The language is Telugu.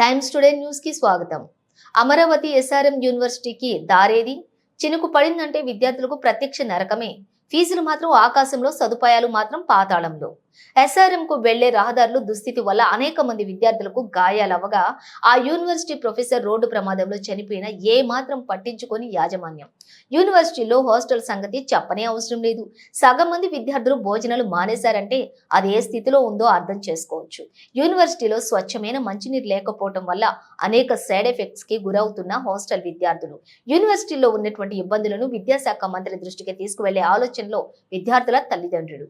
టైమ్స్ టుడే న్యూస్ కి స్వాగతం. అమరావతి ఎస్ఆర్ఎం యూనివర్సిటీకి దారేది? చినుకు పడిందంటే విద్యార్థులకు ప్రత్యక్ష నరకమే. ఫీజులు మాత్రం ఆకాశంలో, సదుపాయాలు మాత్రం పాతాళంలో. ఎస్ఆర్ఎం కు వెళ్లే రహదారులు దుస్థితి వల్ల అనేక మంది విద్యార్థులకు గాయాలవగా ఆ యూనివర్సిటీ ప్రొఫెసర్ రోడ్డు ప్రమాదంలో చనిపోయిన ఏ మాత్రం పట్టించుకొని యాజమాన్యం. యూనివర్సిటీలో హాస్టల్ సంగతి చెప్పనే అవసరం లేదు. సగం మంది విద్యార్థులు భోజనాలు మానేశారంటే అది ఏ స్థితిలో ఉందో అర్థం చేసుకోవచ్చు. యూనివర్సిటీలో స్వచ్ఛమైన మంచినీరు లేకపోవడం వల్ల అనేక సైడ్ ఎఫెక్ట్స్ కి గురవుతున్న హాస్టల్ విద్యార్థులు యూనివర్సిటీలో ఉన్నటువంటి ఇబ్బందులను విద్యాశాఖ మంత్రి దృష్టికి తీసుకువెళ్లే ఆలోచనలో విద్యార్థుల తల్లిదండ్రులు.